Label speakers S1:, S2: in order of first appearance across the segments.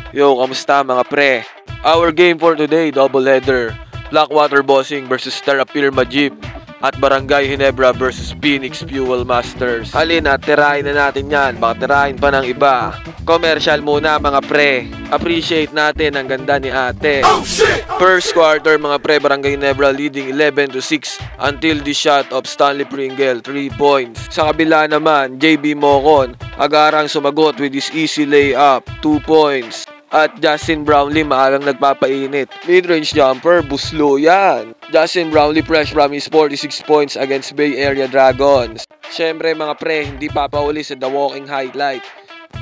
S1: Yo, kamusta mga pre? Our game for today, double header. Blackwater Bossing versus Terrapir Majip at Barangay Ginebra versus Phoenix Fuel Masters. Halina, tirahin na natin yan. Baka tirahin pa ng iba. Commercial muna mga pre. Appreciate natin ang ganda ni ate. First quarter mga pre, Barangay Ginebra leading 11-6 until the shot of Stanley Pringle, 3 points. Sa kabila naman, JB Mocon agarang sumagot with his easy layup, 2 points. At Justin Brownlee maagang nagpapainit. Mid-range jumper, buslo yan. Justin Brownlee fresh from his 46 points against Bay Area Dragons. Siyempre mga pre, hindi papauli sa The Walking Highlight.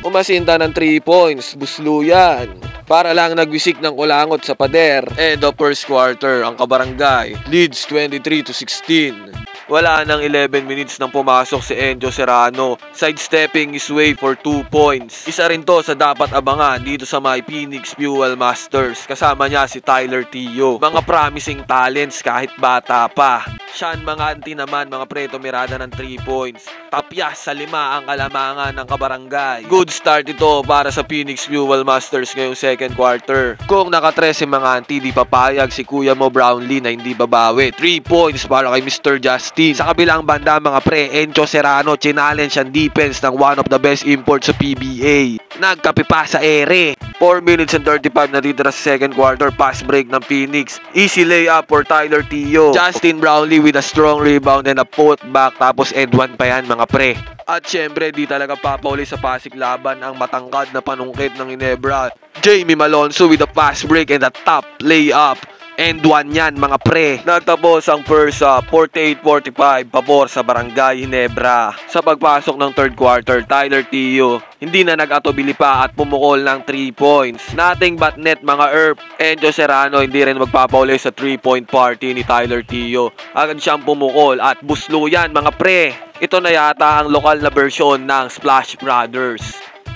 S1: Umasinta ng 3 points, buslo yan. Para lang nagwisik ng kulangot sa pader. End of first quarter, ang Kabarangay leads 23-16. Wala nang 11 minutes nang pumasok si Enjo Serrano, sidestepping his way for 2 points. Isa rin to sa dapat abangan dito sa my Phoenix Fuel Masters. Kasama niya si Tyler Tio. Mga promising talents kahit bata pa. Sean Manganti naman mga pre, tumirada ng 3 points. Tapyas sa 5 ang kalamangan ng Kabarangay. Good start ito para sa Phoenix Fuel Masters ngayong second quarter. Kung naka-3 si Manganti, di papayag si Kuya Mo Brownlee na hindi babawi. 3 points para kay Mr. Justin. Sa kabilang banda mga pre, Enjo Serrano challenge ang defense ng one of the best imports sa PBA. Nagkapipa sa ere. 4 minutes and 35 na natitira sa second quarter, pass break ng Phoenix. Easy layup for Tyler Tio. Justin Brownlee with a strong rebound and a putback, tapos end one pa yan mga pre. At syempre di talaga papauli sa pasik laban ang matangkad na panungkit ng Ginebra. Jamie Malonzo with a fast break and a top layup. End one yan mga pre. Nagtapos ang first 48-45 pabor sa Barangay Ginebra. Sa pagpasok ng third quarter, Tyler Tio hindi na nag-atubili pa at pumukol ng 3 points. Nothing but net mga ERP. Enjo Serrano hindi rin magpapauli sa 3-point party ni Tyler Tio. Agad siyang pumukol at buslo yan mga pre. Ito na yata ang lokal na version ng Splash Brothers.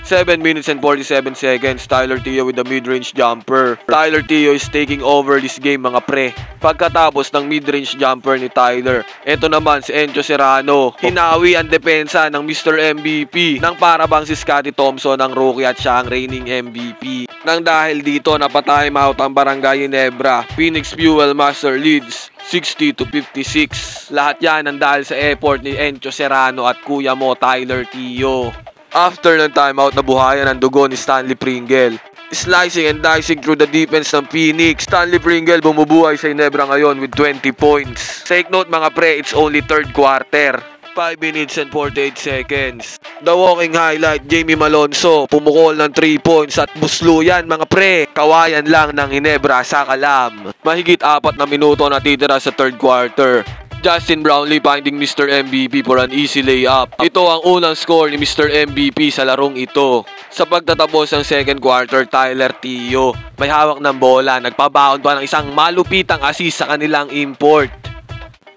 S1: 7 minutes and 47 seconds, Tyler Tio with the mid-range jumper. Tyler Tio is taking over this game mga pre. Pagkatapos ng mid-range jumper ni Tyler, eto naman si Enjo Serrano. Hinawi ang depensa ng Mr. MVP nang parabang si Scottie Thompson ang rookie at siya ang reigning MVP. Nang dahil dito napatime out ang Barangay Ginebra, Phoenix Fuel Master leads 60-56. Lahat yan ang dahil sa effort ni Enjo Serrano at Kuya Mo Tyler Tio. After ng timeout, nabuhayan ang dugo ni Stanley Pringle. Slicing and dicing through the defense ng Phoenix. Stanley Pringle bumubuhay sa Ginebra ngayon with 20 points. Take note mga pre, it's only third quarter. 5 minutes and 48 seconds. The Walking Highlight, Jamie Malonzo pumukol ng 3 points at buslo yan mga pre. Kawayan lang ng Ginebra sa kalam. Mahigit 4 na minuto natitira sa third quarter. Justin Brownlee finding Mr. MVP for an easy layup. Ito ang unang score ni Mr. MVP sa larong ito. Sa pagtatapos ng second quarter, Tyler Tio may hawak ng bola. Nagpabaon pa ng isang malupitang assist sa kanilang import.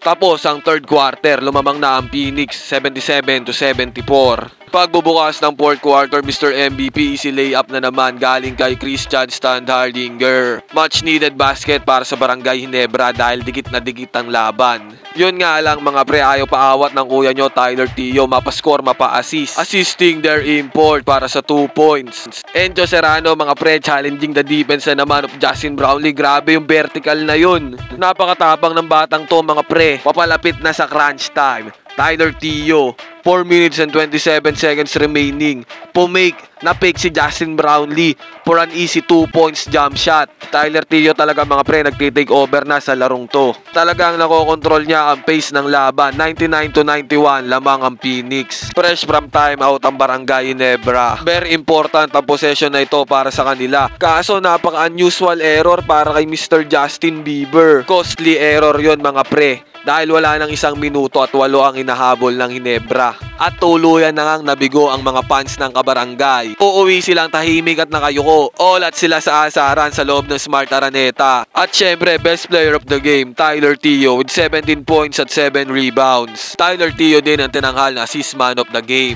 S1: Tapos ang third quarter, lumamang na ang Phoenix 77-74. Pagbubukas ng fourth quarter, Mr. MVP easy layup na naman galing kay Christian Standhardinger. Much needed basket para sa Barangay Ginebra dahil dikit na dikit ang laban. Yun nga lang mga pre, ayaw paawat ng kuya nyo Tyler Tio, mapascore, mapa-assist. Assisting their import para sa 2 points. Enjo Serrano mga pre, challenging the defense na naman of Justin Brownlee. Grabe yung vertical na yun. Napakatapang ng batang to mga pre. Papalapit na sa crunch time. Tyler Tio, 4 minutes and 27 seconds remaining. Pumake na pick si Justin Brownlee for an easy 2 points jump shot. Tyler Tio talaga mga pre, nagtitake over na sa larong to. Talagang nakokontrol niya ang pace ng laban. 99-91 lamang ang Phoenix. Fresh from timeout ang Barangay Ginebra. Very important ang possession na ito para sa kanila. Kaso napaka-unusual error para kay Mr. Justin Bieber. Costly error yon mga pre. Dahil wala nang 1 minuto at 8 ang hinahabol ng Ginebra. At tuluyan na ngang nabigo ang mga fans ng Kabarangay. Uuwi silang tahimik at nakayuko. All at sila sa asaran sa loob ng Smart Araneta. At syempre, best player of the game, Tyler Tio with 17 points at 7 rebounds. Tyler Tio din ang tinanghal na assist man of the game.